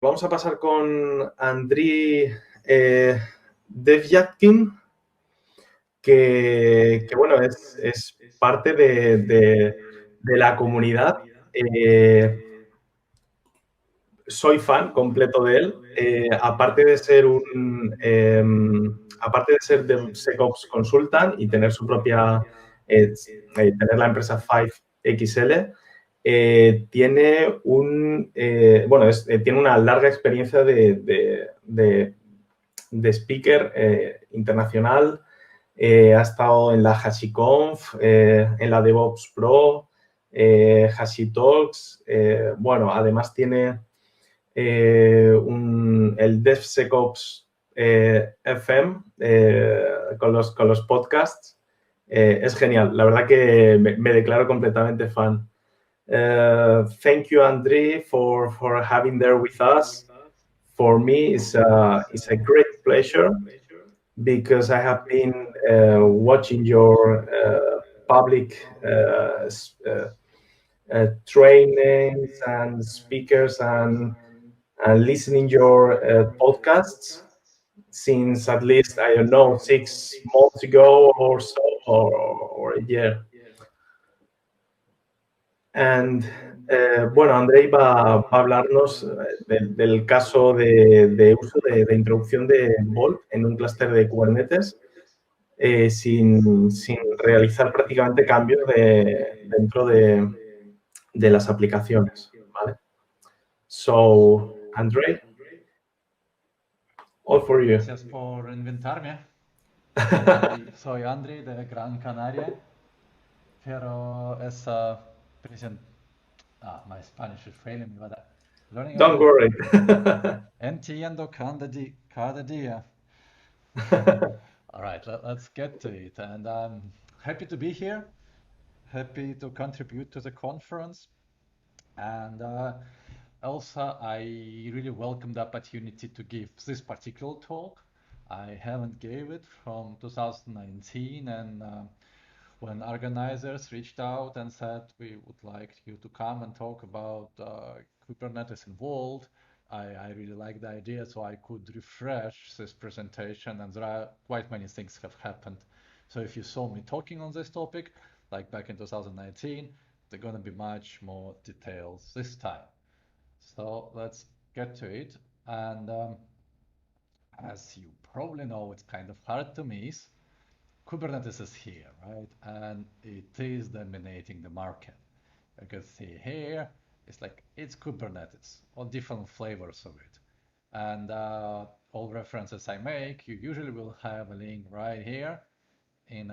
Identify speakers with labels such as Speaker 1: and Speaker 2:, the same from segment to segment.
Speaker 1: Vamos a pasar con Andrey Devyatkin, que bueno, es parte de la comunidad. Soy fan completo de él. Aparte de ser aparte de ser DevSecOps Consultant y tener su propia, tener la empresa 5XL, tiene tiene una larga experiencia de speaker internacional. Ha estado en la HashiConf, en la DevOps Pro, HashiTalks. Además tiene el DevSecOps FM con los podcasts. Es genial. La verdad que me declaro completamente fan. Thank you, Andrey, for having there with us. For me, it's a great pleasure because I have been watching your public trainings and speakers and listening your podcasts since at least, I don't know, 6 months ago or so, or a year. And, Andrei va a hablarnos del caso de uso de introducción de Volt en un clúster de Kubernetes sin realizar prácticamente cambios dentro de las aplicaciones, ¿vale? So, Andrei, all for you.
Speaker 2: Gracias por invitarme. Soy Andrey de Gran Canaria, pero es my Spanish is failing me, but learning a
Speaker 1: Don't
Speaker 2: little.
Speaker 1: worry.
Speaker 2: Entiendo cada día. All right, let's get to it. And I'm happy to be here, happy to contribute to the conference. And also, I really welcome the opportunity to give this particular talk. I haven't gave it from 2019, and when organizers reached out and said we would like you to come and talk about Kubernetes involved, I really liked the idea, so I could refresh this presentation, and there are quite many things have happened. So if you saw me talking on this topic, like back in 2019, there are going to be much more details this time. So let's get to it. And as you probably know, it's kind of hard to miss. Kubernetes is here, right? And it is dominating the market. You can see here, it's Kubernetes, all different flavors of it. And all references I make, you usually will have a link right here in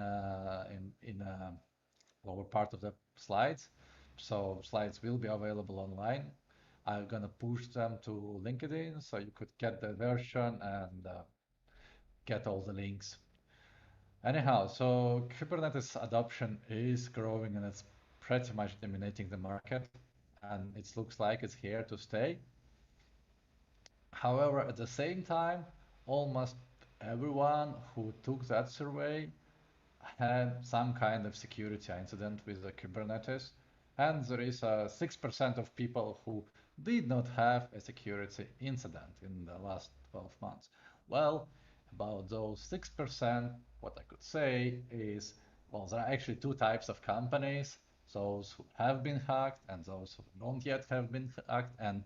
Speaker 2: lower part of the slides. So slides will be available online. I'm gonna push them to LinkedIn so you could get the version and get all the links. Anyhow, so Kubernetes adoption is growing and it's pretty much dominating the market, and it looks like it's here to stay. However, at the same time, almost everyone who took that survey had some kind of security incident with the Kubernetes, and there is 6% of people who did not have a security incident in the last 12 months. Well, about those 6%, what I could say is, well, there are actually two types of companies, those who have been hacked and those who don't yet have been hacked, and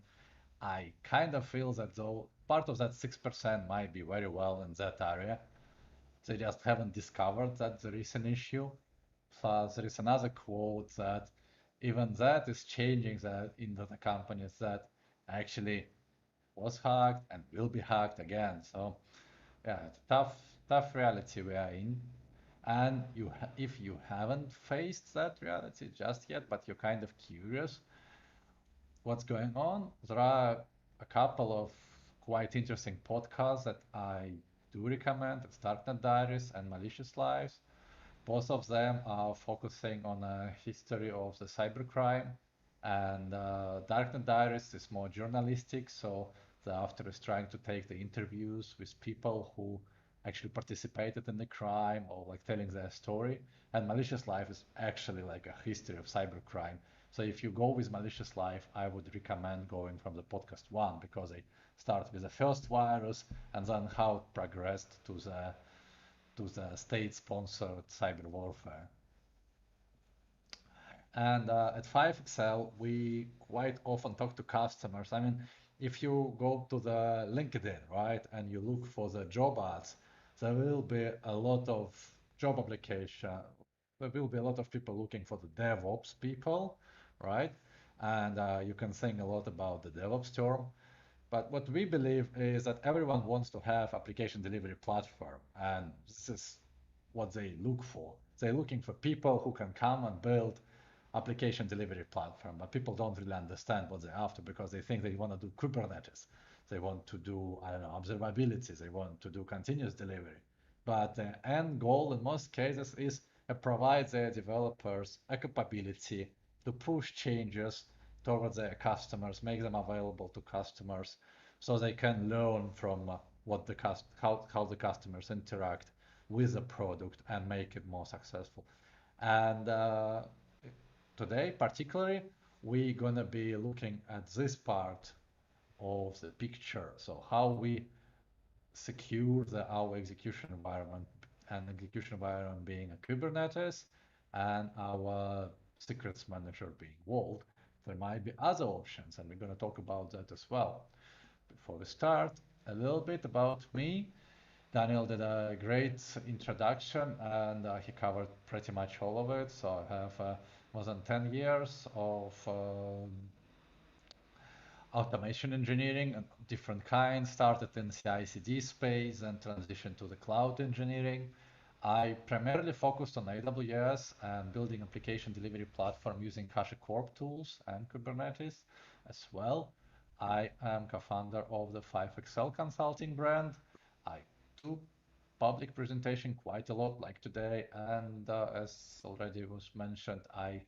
Speaker 2: I kind of feel that though part of that 6% might be very well in that area. They just haven't discovered that there is an issue. Plus, there is another quote that even that is changing that into the companies that actually was hacked and will be hacked again. So, yeah, it's tough reality we are in. And if you haven't faced that reality just yet, but you're kind of curious what's going on, there are a couple of quite interesting podcasts that I do recommend. It's Darknet Diaries and Malicious Lives. Both of them are focusing on a history of the cybercrime, and Darknet Diaries is more journalistic, so the author is trying to take the interviews with people who actually participated in the crime or like telling their story. And Malicious Life is actually like a history of cybercrime, So if you go with malicious life, I would recommend going from the podcast one because they start with the first virus and then how it progressed to the state-sponsored cyber warfare. And at fiveXL, we quite often talk to customers. I mean, if you go to the LinkedIn, right, and you look for the job ads, there will be a lot of job application. There will be a lot of people looking for the DevOps people, right? And you can think a lot about the DevOps term. But what we believe is that everyone wants to have application delivery platform, and this is what they look for. They're looking for people who can come and build application delivery platform, but people don't really understand what they're after because they think they want to do Kubernetes. They want to do, I don't know, observability. They want to do continuous delivery. But the end goal in most cases is to provide their developers a capability to push changes towards their customers, make them available to customers so they can learn from what the how the customers interact with the product and make it more successful. And today, particularly, we're going to be looking at this part of the picture. So how we secure our execution environment, and execution environment being a Kubernetes and our secrets manager being Vault. There might be other options, and we're going to talk about that as well. Before we start, a little bit about me. Daniel did a great introduction, and he covered pretty much all of it. So I have more than 10 years of automation engineering and different kinds, started in CI/CD space and transitioned to the cloud engineering. I primarily focused on AWS and building application delivery platform using HashiCorp tools and Kubernetes as well. I am co-founder of the fiveXL consulting brand. I do public presentation quite a lot like today, and as already was mentioned, I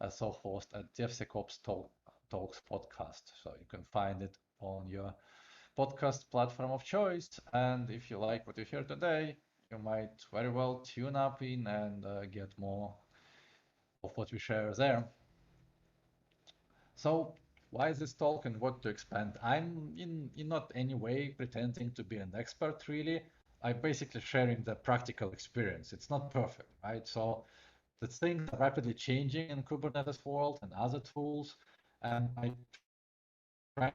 Speaker 2: also host a DevSecOps Talks podcast. So you can find it on your podcast platform of choice. And if you like what you hear today, you might very well tune up in and get more of what we share there. So why is this talk and what to expand? I'm in not any way pretending to be an expert really. I'm basically sharing the practical experience. It's not perfect, right? So the things are rapidly changing in Kubernetes world and other tools. And I try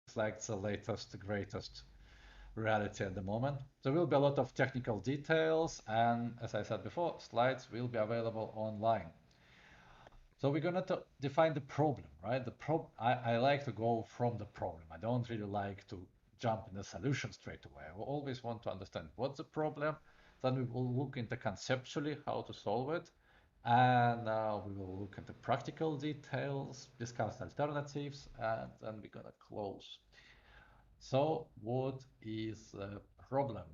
Speaker 2: reflect the latest, greatest reality at the moment. There will be a lot of technical details, and as I said before, slides will be available online. So we're going to define the problem, right? I like to go from the problem. I don't really like to jump in the solution straight away. I always want to understand what's the problem. Then we will look into conceptually how to solve it. And we will look at the practical details, discuss alternatives, and then we're going to close. So what is the problem?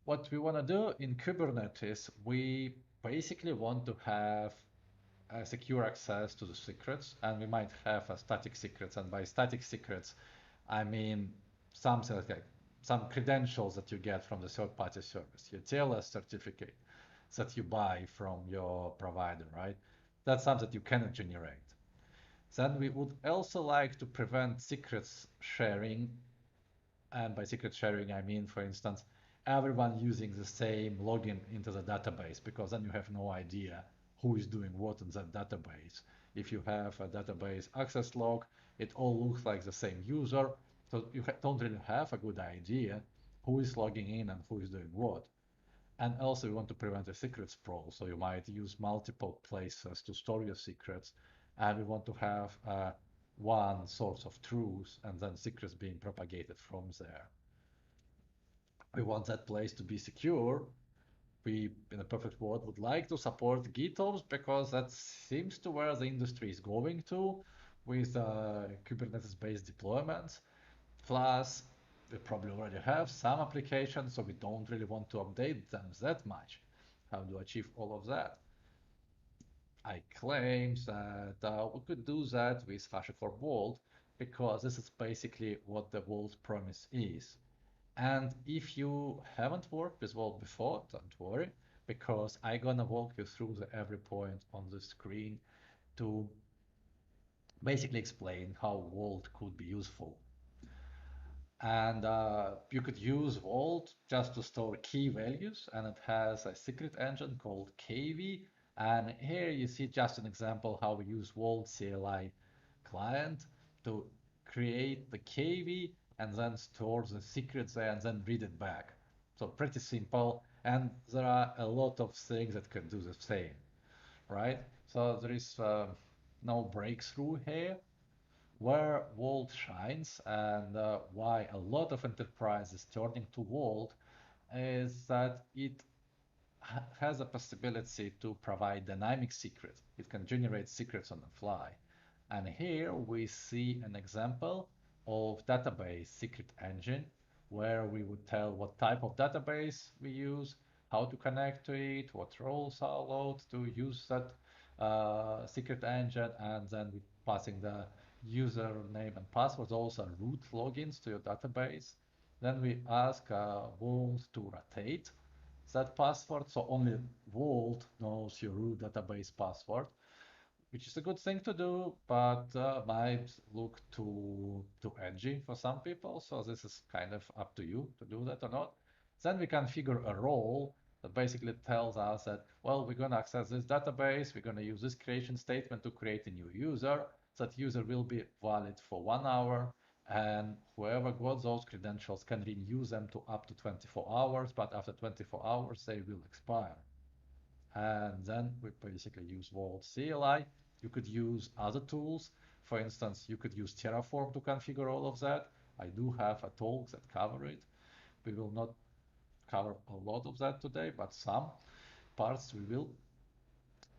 Speaker 2: What we want to do in Kubernetes, we basically want to have secure access to the secrets, and we might have static secrets. And by static secrets, I mean something like some credentials that you get from the third-party service, your TLS certificate that you buy from your provider, right? That's something that you cannot generate. Then we would also like to prevent secrets sharing. And by secret sharing, I mean, for instance, everyone using the same login into the database, because then you have no idea who is doing what in that database. If you have a database access log, it all looks like the same user. So you don't really have a good idea who is logging in and who is doing what. And also you want to prevent a secret sprawl. So you might use multiple places to store your secrets. And we want to have one source of truth and then secrets being propagated from there. We want that place to be secure. We, in a perfect world, would like to support GitOps because that seems to where the industry is going to with Kubernetes-based deployments. Plus, we probably already have some applications, so we don't really want to update them that much. How to achieve all of that? I claim that we could do that with HashiCorp Vault because this is basically what the Vault promise is. And if you haven't worked with Vault before, don't worry, because I'm gonna walk you through every point on the screen to basically explain how Vault could be useful. And you could use Vault just to store key values, and it has a secret engine called KV. And here you see just an example how we use Vault CLI client to create the KV and then store the secrets there and then read it back. So pretty simple, and there are a lot of things that can do the same, right? So there is no breakthrough here. Where Vault shines and why a lot of enterprises turning to Vault is that it has a possibility to provide dynamic secrets. It can generate secrets on the fly. And here we see an example of database secret engine where we would tell what type of database we use, how to connect to it, what roles are allowed to use that secret engine, and then we passing the username and password, also root logins to your database. Then we ask Vault to rotate that password, so only Vault knows your root database password, which is a good thing to do, but might look too edgy for some people. So this is kind of up to you to do that or not. Then we configure a role that basically tells us that, well, we're going to access this database. We're going to use this creation statement to create a new user. That user will be valid for 1 hour, and whoever got those credentials can renew them to up to 24 hours, but after 24 hours, they will expire. And then we basically use Vault CLI. You could use other tools. For instance, you could use Terraform to configure all of that. I do have a talk that cover it. We will not cover a lot of that today, but some parts we will.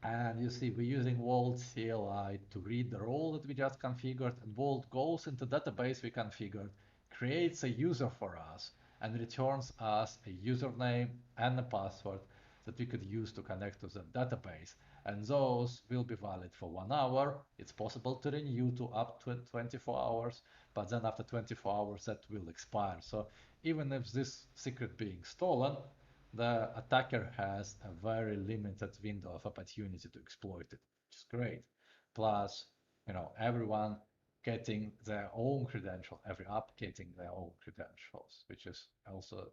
Speaker 2: And you see, we're using Vault CLI to read the role that we just configured, and Vault goes into database we configured, creates a user for us, and returns us a username and a password that we could use to connect to the database. And those will be valid for 1 hour. It's possible to renew to up to 24 hours, but then after 24 hours that will expire. So even if this secret being stolen, the attacker has a very limited window of opportunity to exploit it, which is great. Plus, everyone getting their own credential, every app getting their own credentials, which is also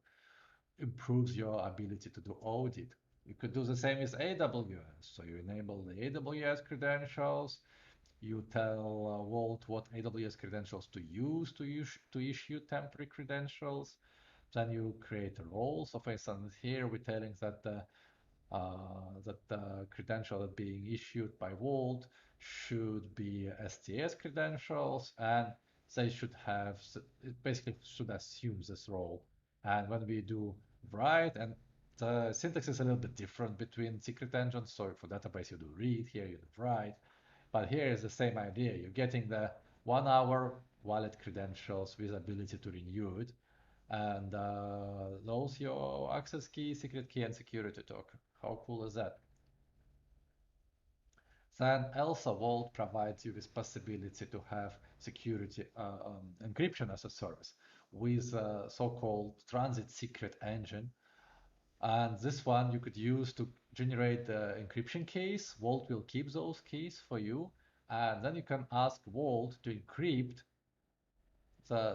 Speaker 2: improves your ability to do audit. You could do the same with AWS. So you enable the AWS credentials. You tell Vault what AWS credentials to use to issue temporary credentials. Then you create a role. So for instance, here we're telling that the credential that being issued by Vault should be STS credentials, and they should have, it basically should assume this role. And when we do write, and the syntax is a little bit different between secret engines. So for database, you do read, here you do write. But here is the same idea. You're getting the 1 hour valid credentials with ability to renew it, and those your access key, secret key, and security token. How cool is that? Then also Vault provides you with possibility to have security encryption as a service with so-called transit secret engine. And this one you could use to generate the encryption keys. Vault will keep those keys for you. And then you can ask Vault to encrypt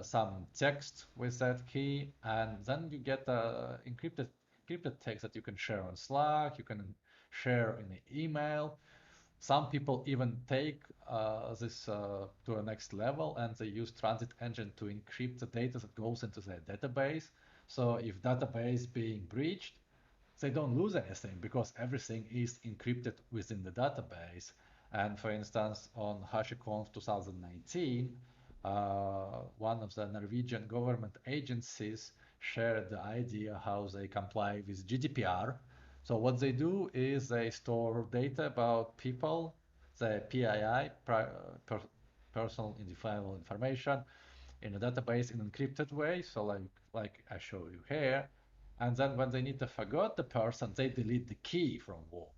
Speaker 2: some text with that key, and then you get the encrypted text that you can share on Slack, you can share in the email. Some people even take this to a next level, and they use Transit Engine to encrypt the data that goes into their database. So if database being breached, they don't lose anything because everything is encrypted within the database. And for instance, on HashiConf 2019, one of the Norwegian government agencies shared the idea how they comply with GDPR. So what they do is they store data about people, the PII, personal identifiable information, in a database in an encrypted way. So like I show you here. And then when they need to forget the person, they delete the key from Vault.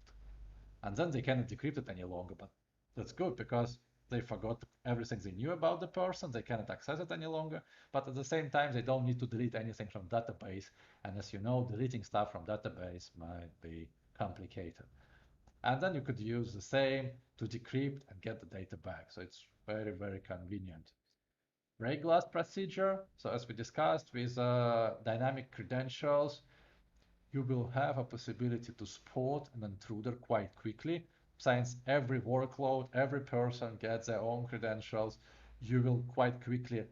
Speaker 2: And then they cannot decrypt it any longer. But that's good because they forgot everything they knew about the person, they cannot access it any longer, but at the same time, they don't need to delete anything from database. And as you know, deleting stuff from database might be complicated. And then you could use the same to decrypt and get the data back. So it's very, very convenient. Break-glass procedure. So as we discussed with dynamic credentials, you will have a possibility to spot an intruder quite quickly. Since every workload, every person gets their own credentials, you will quite quickly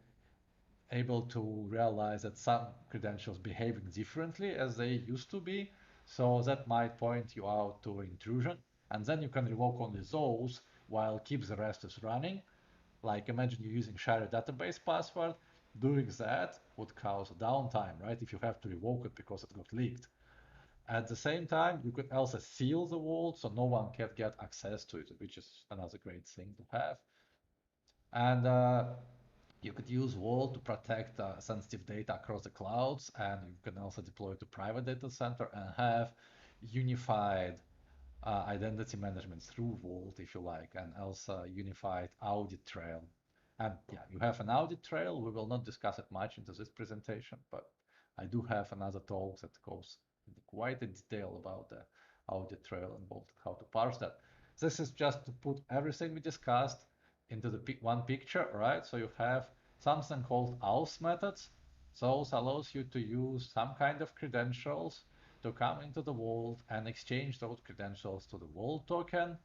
Speaker 2: able to realize that some credentials behaving differently as they used to be. So that might point you out to intrusion. And then you can revoke only those while keep the rest is running. Like imagine you're using shared database password. Doing that would cause downtime, right? If you have to revoke it because it got leaked. At the same time, you could also seal the vault so no one can get access to it, which is another great thing to have. And you could use Vault to protect sensitive data across the clouds, and you can also deploy to private data center and have unified identity management through Vault, if you like, and also unified audit trail. And yeah, you have an audit trail. We will not discuss it much into this presentation, but I do have another talk that goes into quite a detail about the audit trail and Vault, how to parse that. This is just to put everything we discussed into the one picture, right? So you have something called auth methods. Those allows you to use some kind of credentials to come into the vault and exchange those credentials to the vault token.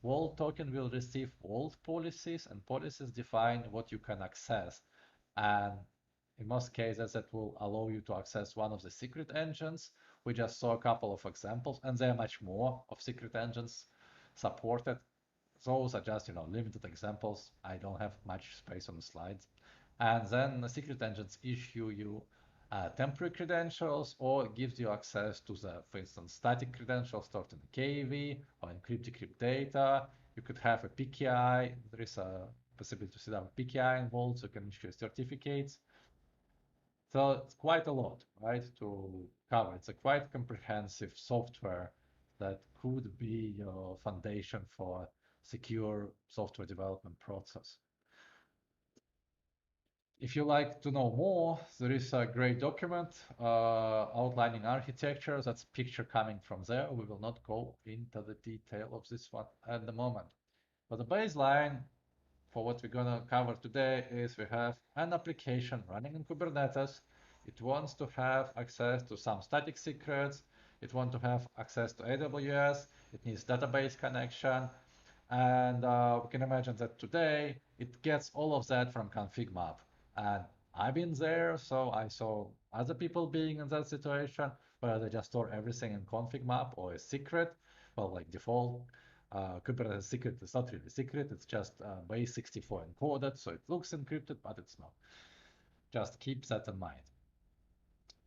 Speaker 2: Vault token will receive vault policies, and policies define what you can access. And in most cases, that will allow you to access one of the secret engines. We just saw a couple of examples, and there are much more of secret engines supported. Those are just, limited examples. I don't have much space on the slides. And then the secret engines issue you temporary credentials or gives you access to the, for instance, static credentials stored in the KV or encrypt decrypt data. You could have a PKI. There is a possibility to set up a PKI involved, so you can issue certificates. So it's quite a lot, right, to cover. It's a quite comprehensive software that could be your foundation for secure software development process. If you like to know more, there is a great document outlining architecture. That's a picture coming from there. We will not go into the detail of this one at the moment. But the baseline for what we're going to cover today is we have an application running in Kubernetes. It wants to have access to some static secrets. It wants to have access to AWS. It needs database connection. And we can imagine that today it gets all of that from config map. And I've been there, so I saw other people being in that situation where they just store everything in config map or a secret. Well, like default, Kubernetes secret is not really secret. It's just base 64 encoded, so it looks encrypted, but it's not. Just keep that in mind.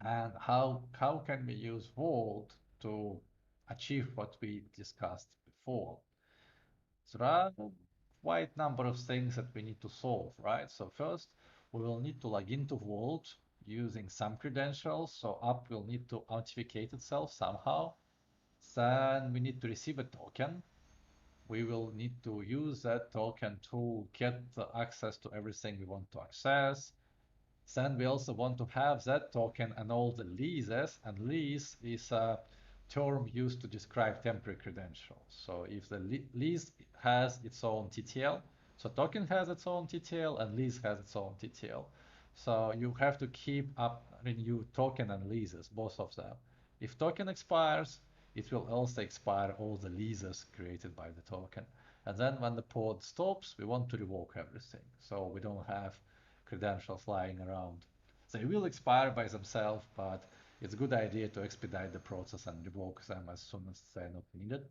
Speaker 2: And how can we use Vault to achieve what we discussed before? There are quite number of things that we need to solve, right? So first, we will need to log into Vault using some credentials. So app will need to authenticate itself somehow. Then we need to receive a token. We will need to use that token to get access to everything we want to access. Then we also want to have that token and all the leases, and lease is a term used to describe temporary credentials. So if the lease has its own TTL, so token has its own TTL and lease has its own TTL. So you have to keep up renew token and leases, both of them. If token expires, it will also expire all the leases created by the token. And then when the pod stops, we want to revoke everything. So we don't have credentials lying around. They will expire by themselves, but it's a good idea to expedite the process and revoke them as soon as they're not needed.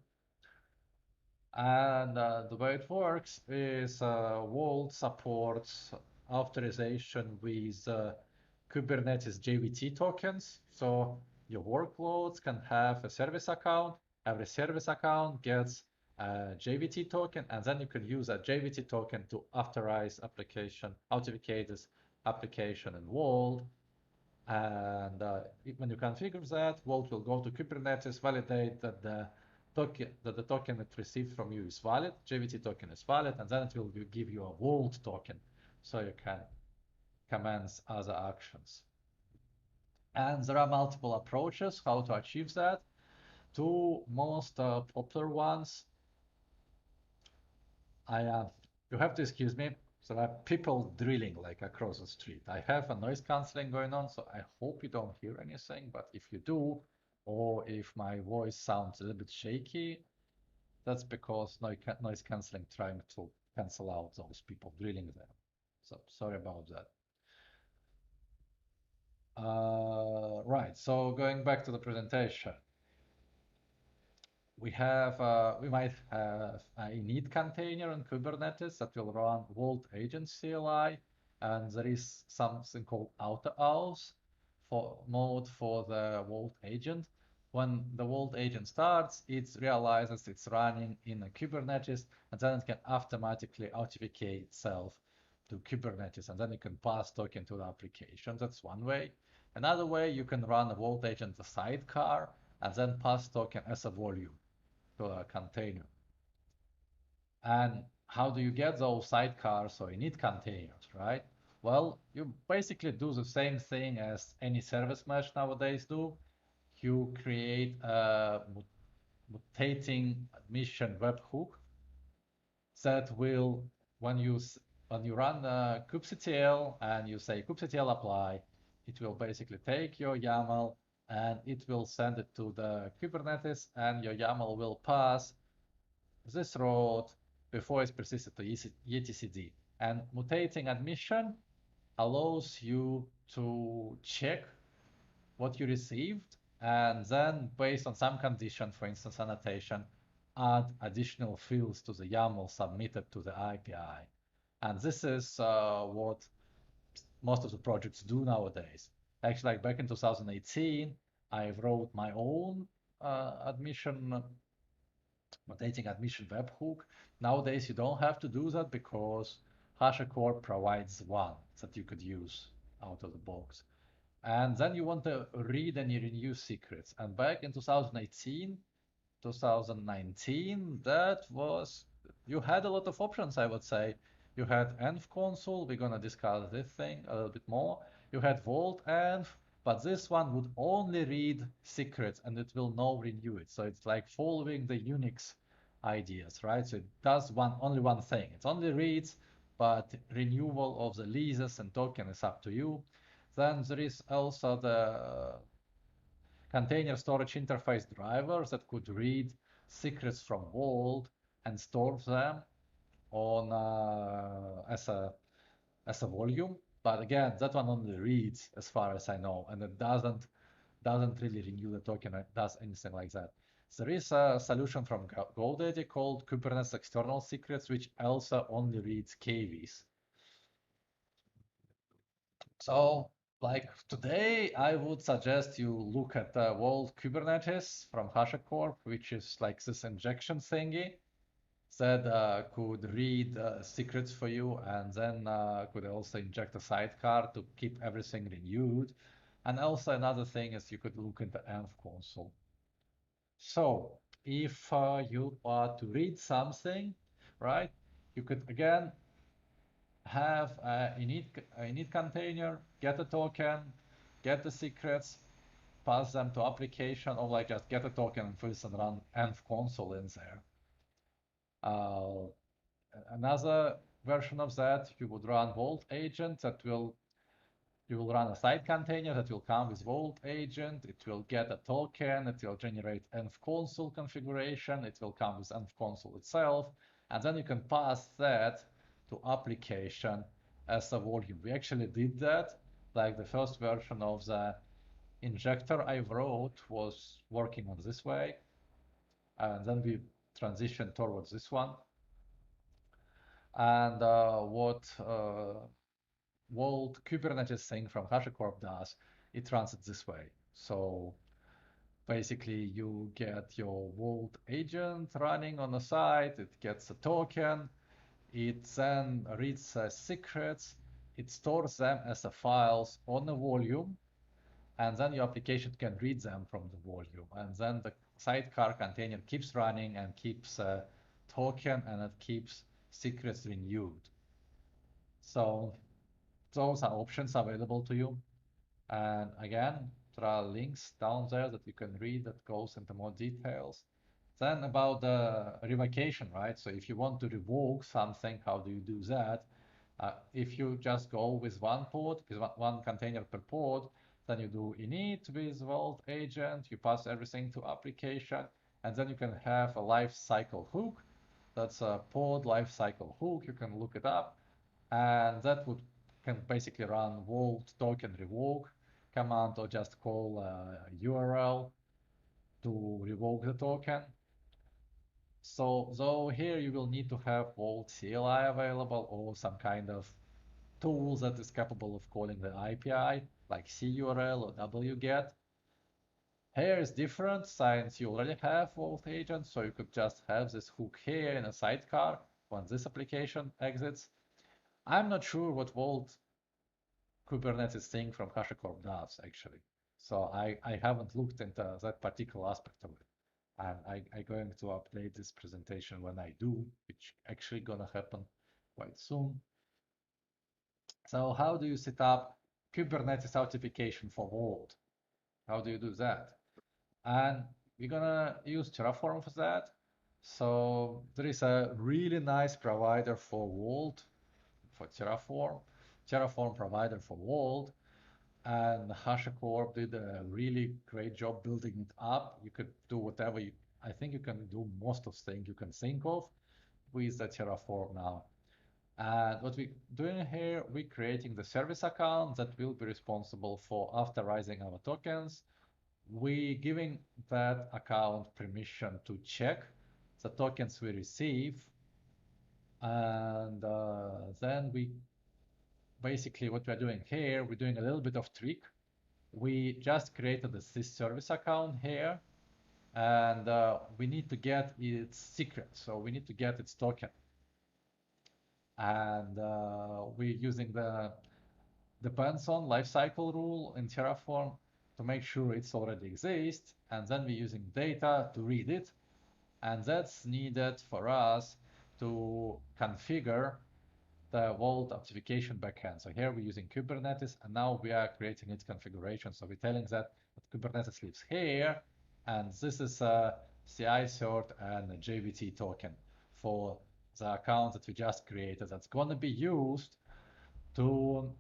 Speaker 2: And the way it works is Vault supports authorization with Kubernetes JVT tokens. So your workloads can have a service account. Every service account gets a JVT token, and then you can use a JVT token to authorize application, authenticate this application in Vault. And when you configure that, Vault will go to Kubernetes, validate that the that the token it received from you is valid, JVT token is valid, and then it will give you a vault token, so you can commence other actions. And there are multiple approaches how to achieve that. Two most popular ones. You have to excuse me. There are people drilling like across the street. I have a noise cancelling going on, so I hope you don't hear anything. But if you do, or if my voice sounds a little bit shaky, that's because noise cancelling trying to cancel out those people drilling there. So sorry about that. Right, so going back to the presentation, we might have a init container in Kubernetes that will run Vault Agent CLI, and there is something called auto-aus for mode for the Vault agent. When the Vault agent starts, it realizes it's running in a Kubernetes, and then it can automatically authenticate itself to Kubernetes, and then you can pass token to the application. That's one way. Another way, you can run a Vault agent a sidecar, and then pass token as a volume to a container. And how do you get those sidecars or init containers, right? Well, you basically do the same thing as any service mesh nowadays do. You create a mutating admission webhook that will, when you run kubectl and you say kubectl apply, it will basically take your YAML and it will send it to the Kubernetes, and your YAML will pass this road before it's persisted to etcd. And mutating admission allows you to check what you received, and then based on some condition, for instance, annotation, add additional fields to the YAML submitted to the API. And this is what most of the projects do nowadays. Actually, like back in 2018, I wrote my own mutating admission webhook. Nowadays, you don't have to do that because HashiCorp provides one that you could use out of the box. And then you want to read and renew secrets. And back in 2018, 2019, you had a lot of options, I would say. You had env console, we're gonna discuss this thing a little bit more. You had vault env, but this one would only read secrets and it will not renew it. So it's like following the Unix ideas, right? So it does only one thing. It only reads, but renewal of the leases and token is up to you. Then there is also the container storage interface drivers that could read secrets from Vault and store them on as a volume. But again, that one only reads, as far as I know, and it doesn't really renew the token or does anything like that. There is a solution from GoDaddy called Kubernetes External Secrets, which also only reads KVs. So, like today, I would suggest you look at the Vault Kubernetes from HashiCorp, which is like this injection thingy that could read secrets for you, and then could also inject a sidecar to keep everything renewed. And also another thing is you could look into env console. So if you are to read something, right, you could again have a init container, get a token, get the secrets, pass them to application, or like just get a token and first and run env console in there. Another version of that, you would run Vault agent you will run a side container that will come with Vault agent. It will get a token. It will generate env console configuration. It will come with env console itself. And then you can pass that to application as a volume. We actually did that. Like the first version of the injector I wrote was working on this way. And then we transitioned towards this one. And what Vault Kubernetes thing from HashiCorp does, it runs it this way. So basically you get your Vault agent running on the side, it gets a token, it then reads secrets, it stores them as a files on a volume, and then your application can read them from the volume. And then the sidecar container keeps running and keeps a token and it keeps secrets renewed. So those are options available to you. And again, there are links down there that you can read that goes into more details. Then about the revocation, right? So if you want to revoke something, how do you do that? If you just go with one pod, with one container per pod, then you do init with vault agent, you pass everything to application, and then you can have a lifecycle hook. That's a pod lifecycle hook. You can look it up, and that would can basically run vault token revoke command or just call a URL to revoke the token. So here you will need to have Vault CLI available or some kind of tool that is capable of calling the API like CURL or wget. Here is different since you already have Vault agent, so you could just have this hook here in a sidecar when this application exits. I'm not sure what Vault Kubernetes thing from HashiCorp does actually. So I haven't looked into that particular aspect of it. And I'm going to update this presentation when I do, which actually gonna happen quite soon. So how do you set up Kubernetes authentication for Vault? How do you do that? And we're gonna use Terraform for that. So there is a really nice provider for Vault, for Terraform, Terraform provider for Vault, and HashiCorp did a really great job building it up. You could do whatever you, I think you can do most of things you can think of with the Terraform now. And what we're doing here, we're creating the service account that will be responsible for authorizing our tokens. We giving that account permission to check the tokens we receive. And then we basically what we're doing here, we're doing a little bit of trick. We just created this service account here, and we need to get its secret. So we need to get its token. And we're using the depends on lifecycle rule in Terraform to make sure it's already exists. And then we're using data to read it. And that's needed for us to configure the Vault authentication backend. So here we're using Kubernetes, and now we are creating its configuration. So we're telling that Kubernetes lives here, and this is a CI cert and a JVT token for the account that we just created that's going to be used to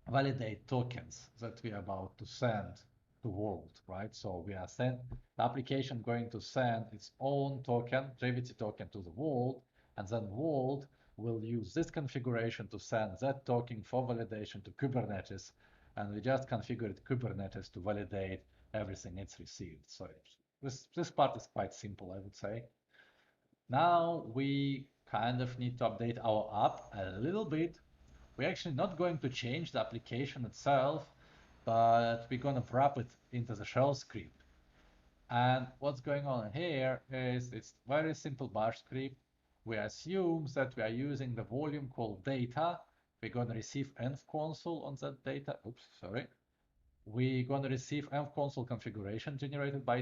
Speaker 2: validate tokens that we are about to send to Vault, right? So we are the application going to send its own token, JVT token to the Vault, and then Vault will use this configuration to send that token for validation to Kubernetes, and we just configured Kubernetes to validate everything it's received. So this part is quite simple, I would say. Now we kind of need to update our app a little bit. We're actually not going to change the application itself, but we're going to wrap it into the shell script. And what's going on here is it's very simple bash script. We assume that we are using the volume called data. We're going to receive env console on that data. Oops, sorry. We're going to receive env console configuration generated by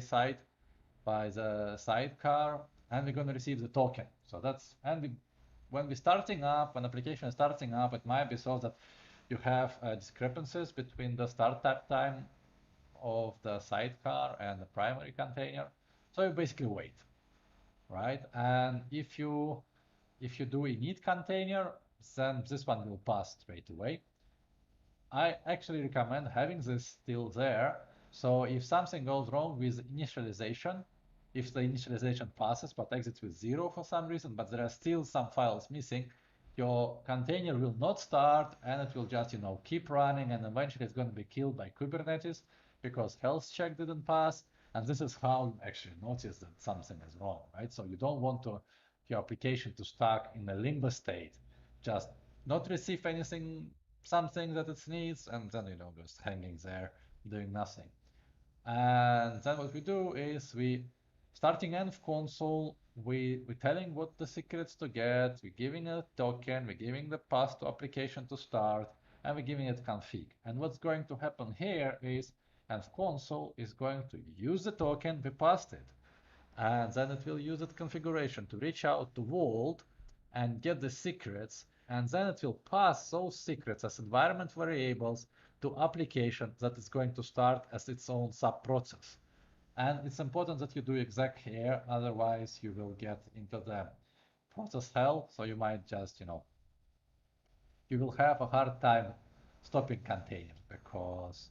Speaker 2: the sidecar, and we're going to receive the token. So that's, and when we're starting up, when application is starting up, it might be so that you have discrepancies between the startup time of the sidecar and the primary container. So you basically wait, right? And if you do init container, then this one will pass straight away. I actually recommend having this still there. So if something goes wrong with initialization, if the initialization passes but exits with 0 for some reason, but there are still some files missing, your container will not start and it will just, keep running, and eventually it's going to be killed by Kubernetes because health check didn't pass. And this is how you actually notice that something is wrong, right? So you don't want your application to stuck in a limbo state, just not receive something that it needs, and then, just hanging there doing nothing. And then what we do is we starting env console, we're telling what the secrets to get, we're giving a token, we're giving the path to application to start, and we're giving it config. And what's going to happen here is And console is going to use the token we passed it. And then it will use that configuration to reach out to Vault and get the secrets. And then it will pass those secrets as environment variables to application that is going to start as its own sub-process. And it's important that you do exec here, otherwise you will get into the process hell. So you might just, you will have a hard time stopping containers because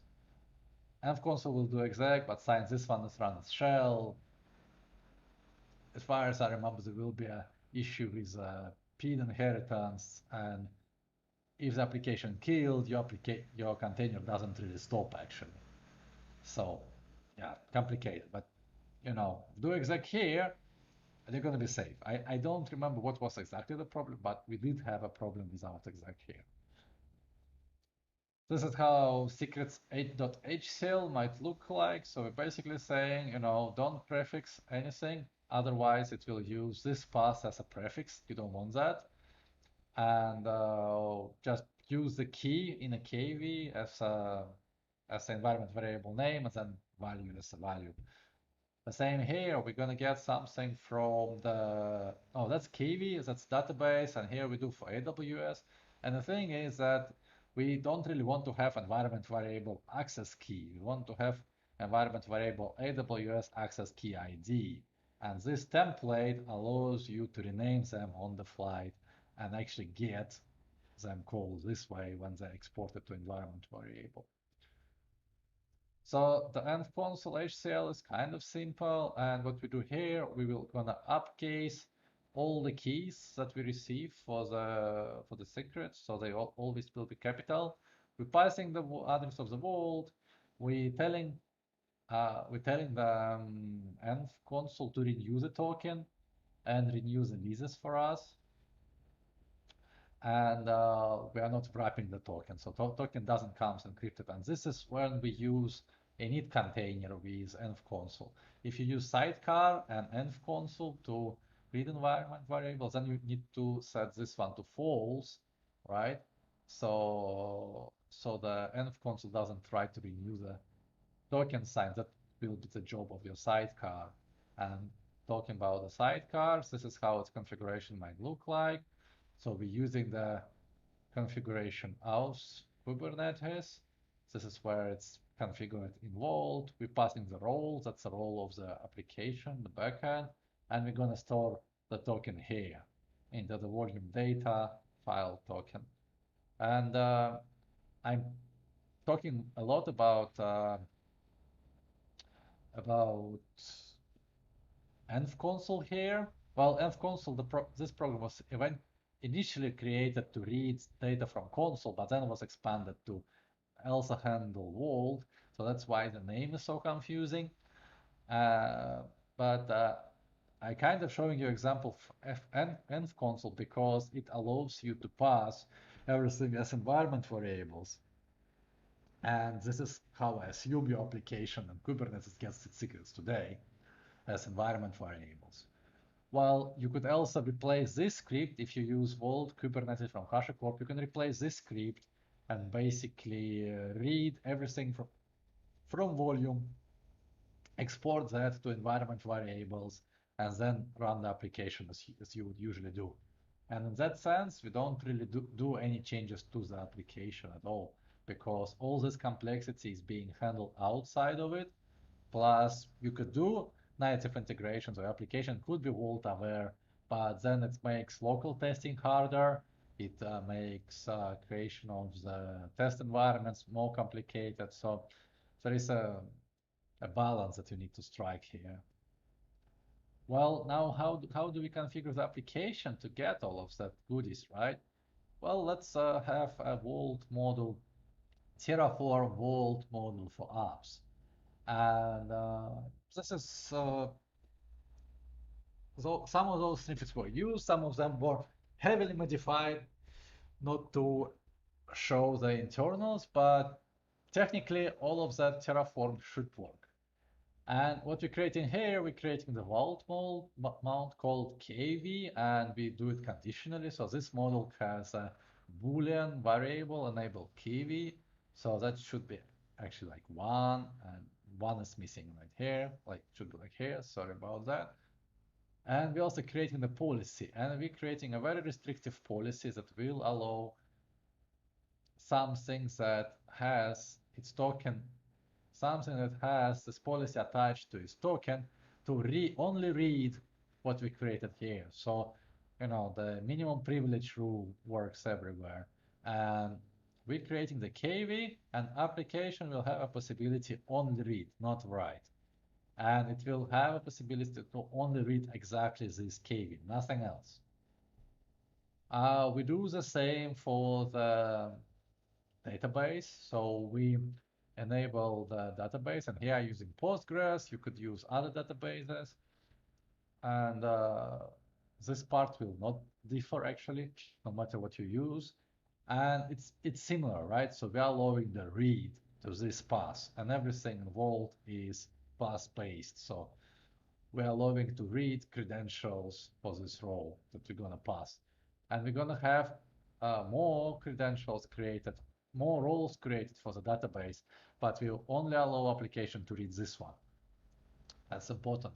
Speaker 2: env console will do exec, but since this one is run as shell, as far as I remember, there will be an issue with PID inheritance, and if the application killed, your container doesn't really stop actually. So yeah, complicated, but do exec here, and you're gonna be safe. I don't remember what was exactly the problem, but we did have a problem without exec here. This is how secrets 8.hcl might look like. So we're basically saying, don't prefix anything. Otherwise, it will use this path as a prefix. You don't want that. And just use the key in a KV as an environment variable name and then value as a value. The same here, we're going to get something from that's KV, that's database, and here we do for AWS. And the thing is that we don't really want to have environment variable access key. We want to have environment variable AWS access key ID. And this template allows you to rename them on the flight and actually get them called this way when they're exported to environment variable. So the env console HCL is kind of simple, and what we do here, we will gonna upcase all the keys that we receive for the secrets, so they always will be capital. We're passing the address of the vault. We're telling the env console to renew the token and renew the leases for us. And we are not wrapping the token, so token doesn't come encrypted. And this is when we use a init container with env console. If you use sidecar and env console to read environment variables, then you need to set this one to false, right? So the env console doesn't try to renew the token sign. That will be the job of your sidecar. And talking about the sidecars, this is how its configuration might look like. So we're using the configuration aus Kubernetes. This is where it's configured in Vault. We're passing the role. That's the role of the application, the backend. And we're going to store the token here into the volume data file token. And I'm talking a lot about env console here. Well, env console, this program was initially created to read data from console, but then was expanded to also handle Vault. So that's why the name is so confusing. But I kind of showing you example of env console because it allows you to pass everything as environment variables. And this is how I assume your application and Kubernetes gets its secrets today as environment variables. Well, you could also replace this script if you use Vault Kubernetes from HashiCorp. You can replace this script and basically read everything from volume, export that to environment variables, and then run the application as you would usually do. And in that sense, we don't really do any changes to the application at all, because all this complexity is being handled outside of it. Plus, you could do native integrations, or application could be Vault aware, but then it makes local testing harder. It makes creation of the test environments more complicated. So there is a balance that you need to strike here. Well, now how do we configure the application to get all of that goodies, right? Well, let's have a Vault model, Terraform Vault model for apps. And this is so some of those snippets were used, some of them were heavily modified not to show the internals, but technically all of that Terraform should work. And what we're creating here, we're creating the vault mount called KV, and we do it conditionally. So this model has a Boolean variable enabled KV, so that should be actually like one, and one is missing right here, like should be like here, sorry about that. And we're also creating the policy, and we're creating a very restrictive policy that will allow something that has its token, something that has this policy attached to its token to only read what we created here. So, the minimum privilege rule works everywhere. And we're creating the KV, and application will have a possibility only read, not write. And it will have a possibility to only read exactly this KV, nothing else. We do the same for the database. So we enable the database, and here using Postgres, you could use other databases. And this part will not differ actually, no matter what you use. And it's similar, right? So we are allowing the read to this path, and everything involved is path-based. So we're allowing to read credentials for this role that we're going to pass. And we're going to have more credentials created, more roles created for the database, but we'll only allow application to read this one. That's important.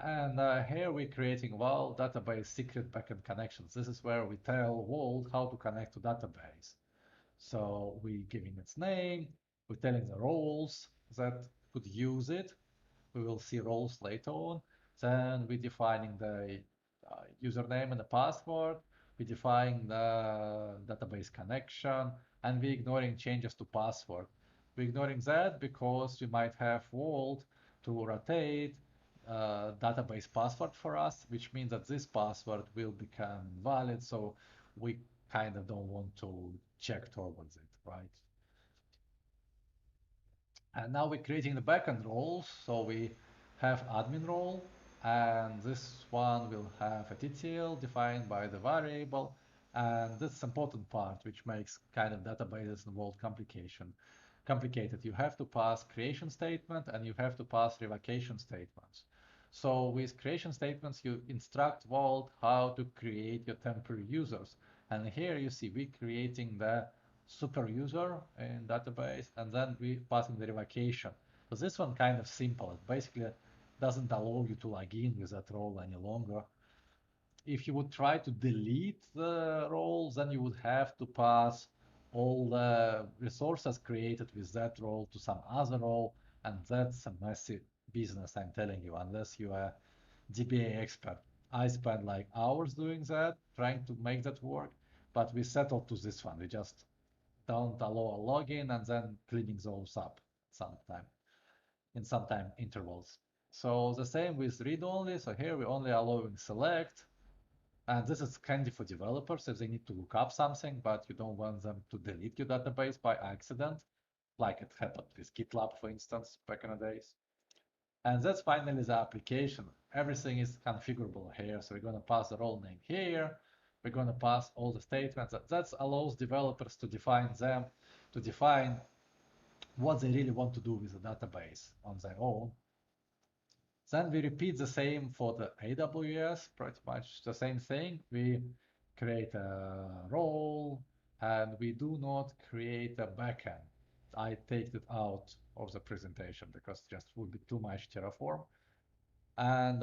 Speaker 2: And here we're creating Vault database secret backend connections. This is where we tell Vault how to connect to database. So we're giving its name, we're telling the roles that could use it. We will see roles later on. Then we're defining the username and the password. We're defining the database connection, and we're ignoring changes to password. We're ignoring that because we might have Vault to rotate database password for us, which means that this password will become valid. So we kind of don't want to check towards it, right? And now we're creating the backend roles. So we have admin role, and this one will have a detail defined by the variable. And this is important part, which makes kind of databases involved complicated. You have to pass creation statement and you have to pass revocation statements. So with creation statements, you instruct Vault how to create your temporary users. And here you see we creating the super user in database, and then we passing the revocation. So this one kind of simple. It basically doesn't allow you to log in with that role any longer. If you would try to delete the role, then you would have to pass all the resources created with that role to some other role, and that's a messy business, I'm telling you, unless you are DBA expert. I spent like hours doing that, trying to make that work, but we settled to this one. We just don't allow a login and then cleaning those up sometime in some time intervals. So the same with read only. So here we're only allowing select, and this is handy for developers if they need to look up something, but you don't want them to delete your database by accident, like it happened with GitLab, for instance, back in the days. And that's finally the application. Everything is configurable here. So we're going to pass the role name here. We're going to pass all the statements. That allows developers to define them, to define what they really want to do with the database on their own. Then we repeat the same for the AWS, pretty much the same thing. We create a role, and we do not create a backend. I take it out of the presentation because it just would be too much Terraform. And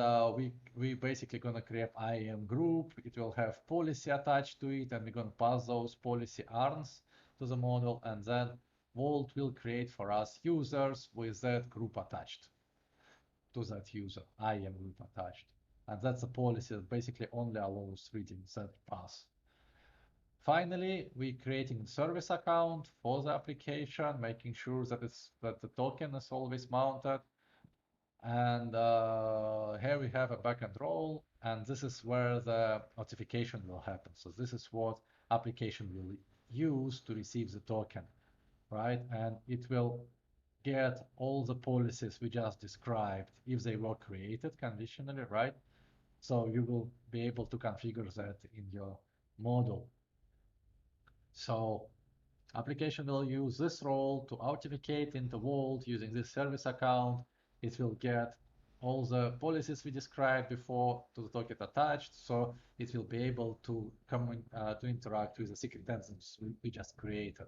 Speaker 2: we basically gonna create IAM group. It will have policy attached to it, and we're gonna pass those policy arms to the model, and then Vault will create for us users with that group attached to that user, IAM group attached. And that's a policy that basically only allows reading that path. Finally, we're creating a service account for the application, making sure that the token is always mounted. And here we have a backend role, and this is where the notification will happen. So this is what application will use to receive the token, right? And it will get all the policies we just described if they were created conditionally, right? So you will be able to configure that in your model. So application will use this role to authenticate into Vault using this service account. It will get all the policies we described before to the token attached, so it will be able to come to interact with the secret instance we just created.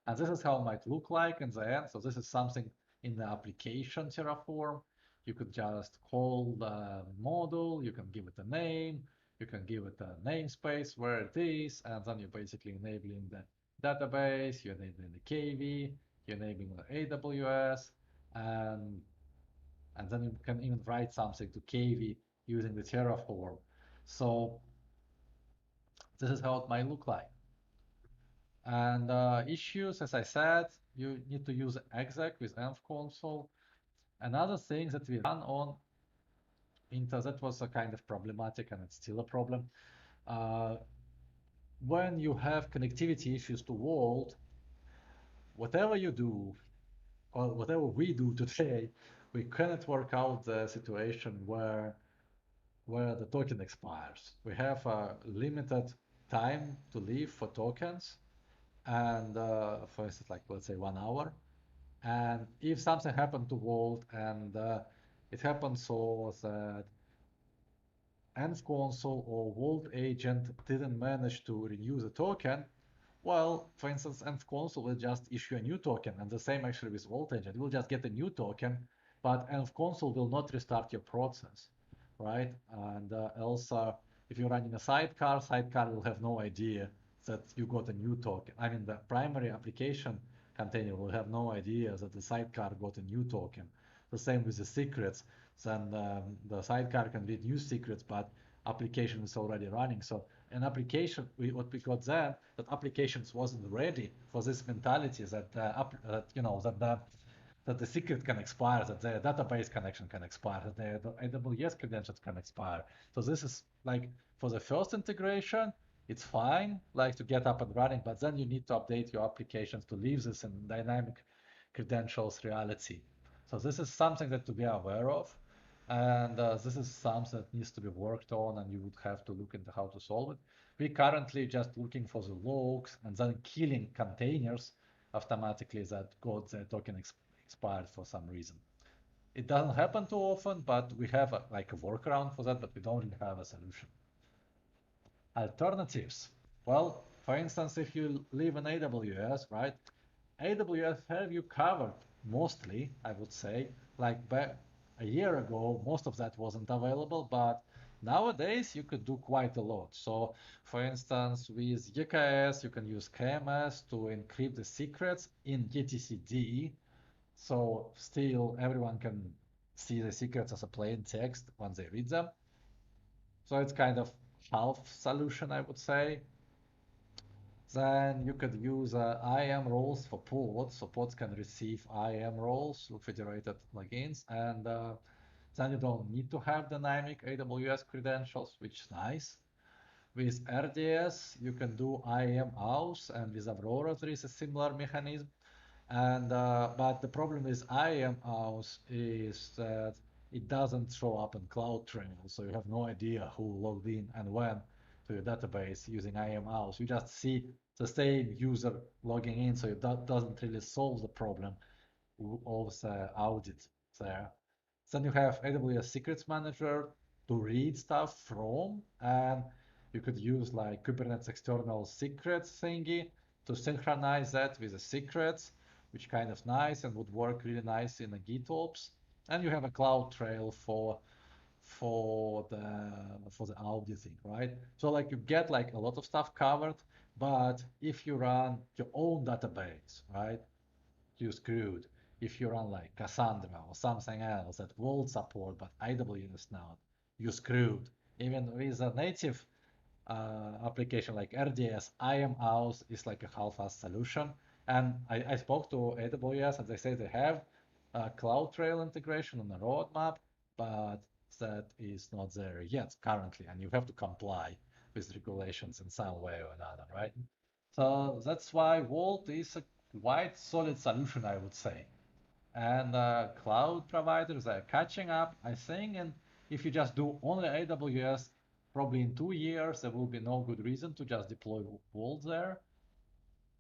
Speaker 2: And this is how it might look like in the end. So this is something in the application Terraform. You could just call the model, you can give it a name, you can give it a namespace where it is, and then you're basically enabling the database, you're enabling the KV, you're enabling the AWS, and and then you can even write something to KV using the Terraform. So this is how it might look like. And issues, as I said, you need to use exec with env console. Another thing that we run on Intel that was a kind of problematic, and it's still a problem. Uh, when you have connectivity issues to Vault, whatever you do, or whatever we do today, we cannot work out the situation where the token expires. We have a limited time to leave for tokens, and for instance, like let's say 1 hour. And if something happened to Vault and it happens so that Env console or Vault agent didn't manage to renew the token, well, for instance, Env console will just issue a new token, and the same actually with Vault agent. We'll just get a new token, but Env console will not restart your process, right? And also, if you're running a sidecar will have no idea that you got a new token. I mean, the primary application container will have no idea that the sidecar got a new token. The same with the secrets. Then the sidecar can read new secrets, but application is already running. So an application, what we got there, that applications wasn't ready for this mentality that that the secret can expire, that the database connection can expire, that the AWS credentials can expire. So this is like for the first integration, it's fine, like to get up and running, but then you need to update your applications to leave this in dynamic credentials reality. So this is something that to be aware of. And this is something that needs to be worked on, and you would have to look into how to solve it. We currently just looking for the logs and then killing containers automatically that got the token expired for some reason. It doesn't happen too often, but we have like a workaround for that, but we don't really have a solution. Alternatives. Well, for instance, if you live in AWS, right? AWS have you covered mostly, I would say. Like back a year ago, most of that wasn't available, but nowadays you could do quite a lot. So, for instance, with GKS, you can use KMS to encrypt the secrets in etcd. So still everyone can see the secrets as a plain text when they read them. So it's kind of half solution, I would say. Then you could use IAM roles for pods, so pods can receive IAM roles with federated plugins, and then you don't need to have dynamic AWS credentials, which is nice. With RDS, you can do IAM auth, and with Aurora, there is a similar mechanism. And but the problem with IAM auth is that it doesn't show up in CloudTrail, so you have no idea who logged in and when to your database using IAM auth. You just see the same user logging in, so that doesn't really solve the problem of the audit there. Then you have AWS Secrets Manager to read stuff from, and you could use like Kubernetes external secrets thingy to synchronize that with the secrets, which kind of nice and would work really nice in the GitOps. And you have a CloudTrail for the auditing, right? So like you get like a lot of stuff covered, but if you run your own database, right, you screwed. If you run like Cassandra or something else that will support but AWS not, you screwed. Even with a native application like RDS, IAM auth is like a half-assed solution. And I spoke to AWS and they say they have a CloudTrail integration on the roadmap, but that is not there yet currently, and you have to comply with regulations in some way or another, right? So that's why Vault is a quite solid solution, I would say. And cloud providers are catching up, I think. And if you just do only AWS, probably in 2 years, there will be no good reason to just deploy Vault there.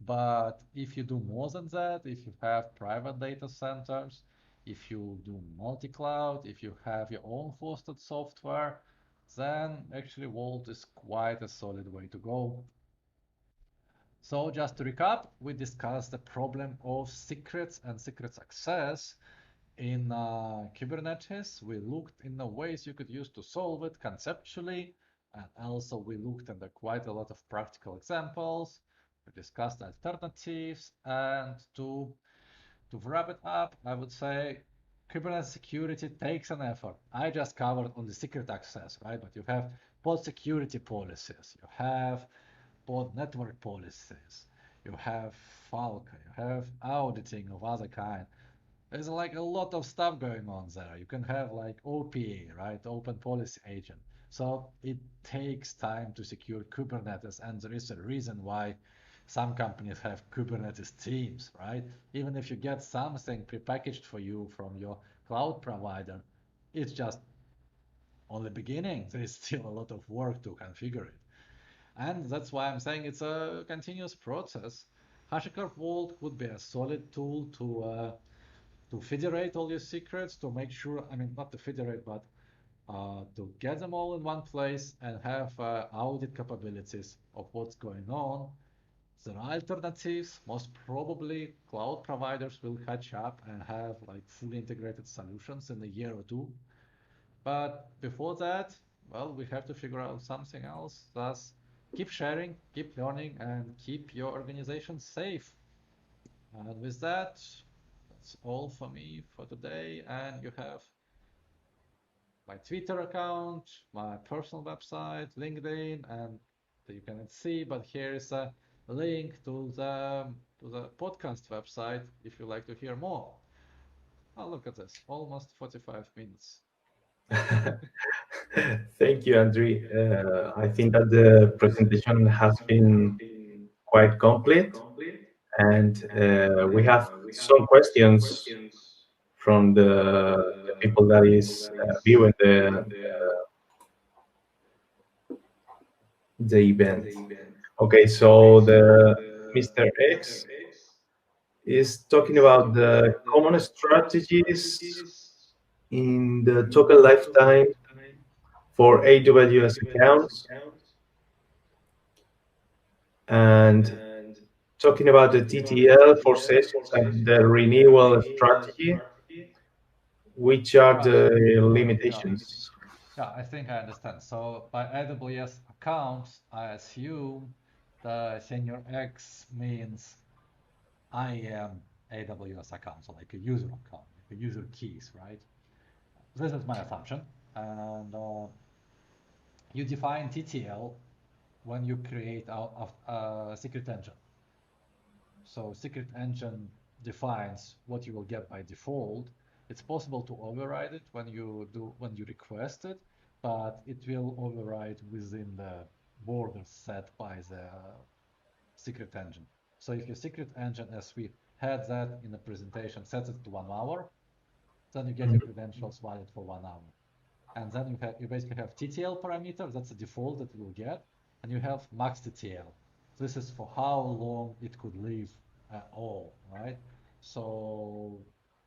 Speaker 2: But if you do more than that, if you have private data centers, if you do multi-cloud, if you have your own hosted software, then actually Vault is quite a solid way to go. So just to recap, we discussed the problem of secrets and secrets access in Kubernetes. We looked in the ways you could use to solve it conceptually, and also we looked at quite a lot of practical examples. We discussed alternatives, and to wrap it up, I would say Kubernetes security takes an effort. I just covered on the secret access, right? But you have pod security policies, you have pod network policies, you have Falcon, you have auditing of other kind. There's like a lot of stuff going on there. You can have like OPA, right? Open Policy Agent. So it takes time to secure Kubernetes, and there is a reason why some companies have Kubernetes teams, right? Even if you get something prepackaged for you from your cloud provider, it's just on the beginning. There is still a lot of work to configure it. And that's why I'm saying it's a continuous process. HashiCorp Vault would be a solid tool to federate all your secrets, to make sure, I mean, not to federate, but to get them all in one place and have audit capabilities of what's going on. There are alternatives. Most probably, cloud providers will catch up and have like fully integrated solutions in a year or two. But before that, well, we have to figure out something else. Thus, keep sharing, keep learning, and keep your organization safe. And with that, that's all for me for today. And you have my Twitter account, my personal website, LinkedIn, and you cannot see, but here is a link to the podcast website if you like to hear more. Oh, look at this, almost 45 minutes.
Speaker 1: Thank you, Andrey. I think that the presentation has been quite complete, and we have some questions from the people that is viewing the event. Okay, so the Mr. X is talking about the common strategies in the token lifetime for AWS accounts and talking about the TTL for sessions and the renewal strategy, which are
Speaker 2: Right.
Speaker 1: the
Speaker 2: Yeah.
Speaker 1: limitations?
Speaker 2: Yeah, I think I understand. So by AWS accounts, I assume the senior X means I am AWS account, so like a user account, like a user keys, right? This is my assumption. And you define TTL when you create a secret engine. So secret engine defines what you will get by default. It's possible to override it when you request it, but it will override within the borders set by the secret engine. So if your secret engine, as we had that in the presentation, sets it to 1 hour, then you get your credentials valid for 1 hour. And then you basically have TTL parameter, that's the default that you will get, and you have max TTL. This is for how long it could live at all, right? So,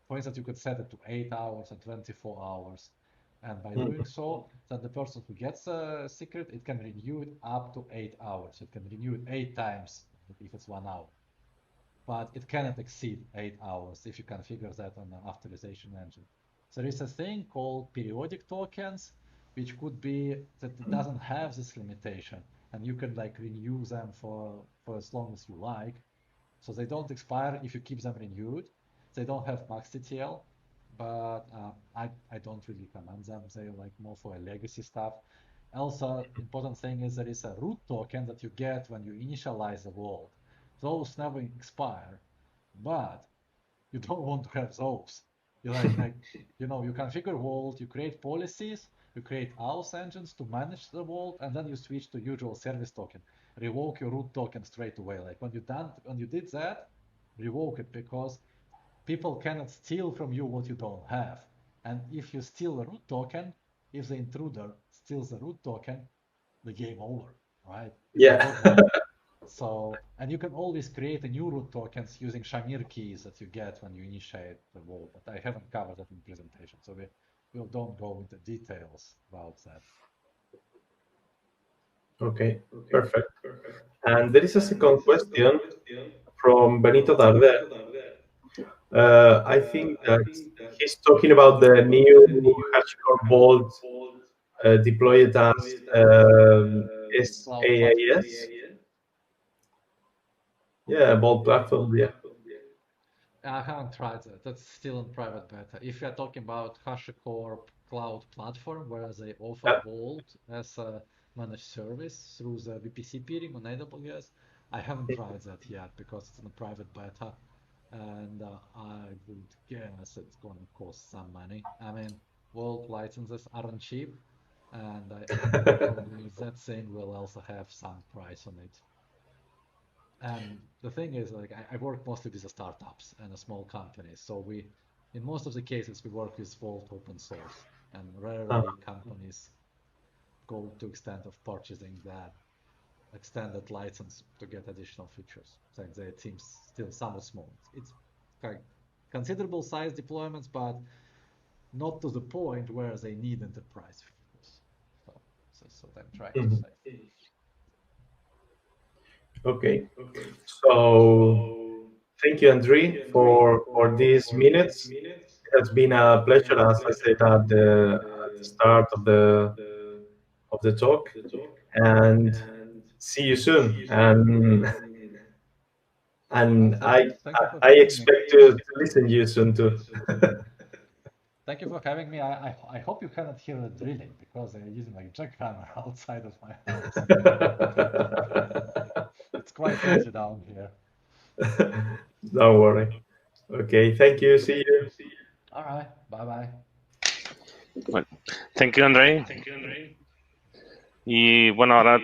Speaker 2: for instance, you could set it to 8 hours and 24 hours. And by doing so, then the person who gets a secret, it can renew it up to 8 hours. It can renew it 8 times if it's 1 hour. But it cannot exceed 8 hours if you configure that on the authorization engine. There is a thing called periodic tokens, which could be that it doesn't have this limitation, and you can like renew them for as long as you like. So they don't expire if you keep them renewed. They don't have max TTL, but I don't really recommend them. They're like more for a legacy stuff. Also, important thing is there is a root token that you get when you initialize the vault. Those never expire, but you don't want to have those. You you configure Vault, you create policies, you create auth engines to manage the Vault, and then you switch to usual service token. Revoke your root token straight away. Like when you did that, revoke it because people cannot steal from you what you don't have. And if you steal a root token, if the intruder steals the root token, the game over, right? It's
Speaker 1: Yeah.
Speaker 2: forgotten. So, and you can always create a new root tokens using Shamir keys that you get when you initiate the vault, but I haven't covered that in presentation, so we don't go into details about that.
Speaker 1: Okay, perfect. And there is a second question from Benito Darder. I think that he's talking about the new HashiCorp Vault deployed as
Speaker 2: Cloud platform.
Speaker 1: SaaS. Yeah, Vault platform. Yeah.
Speaker 2: I haven't tried that. That's still in private beta. If you're talking about HashiCorp Cloud Platform, where they offer
Speaker 1: Yeah.
Speaker 2: Vault as a managed service through the VPC peering on AWS, I haven't tried that yet because it's in a private beta, and I would guess it's going to cost some money. I mean, Vault licenses aren't cheap, and probably that thing will also have some price on it. And the thing is, like, I work mostly with the startups and the small companies. So in most of the cases, we work with Vault open source, and rarely companies go to extent of purchasing that extended license to get additional features. So the team's still somewhat small. It's kind of considerable size deployments, but not to the point where they need enterprise features. So that's what I'm trying to say.
Speaker 1: Okay. So thank you, Andrey, for these minutes. It has been a pleasure, as I said at the start of the talk, and see you soon. And
Speaker 2: Thank you. Thank you for
Speaker 1: I
Speaker 2: having me.
Speaker 1: expect to listen to you soon too.
Speaker 2: Thank you for having me. I hope you cannot hear the drilling because they're using like jackhammer outside of my house. It's quite noisy down here.
Speaker 1: Don't worry. Okay, thank you. See you.
Speaker 2: All right. Bye bye.
Speaker 3: Bueno, thank you, Andrey. Y bueno, ahora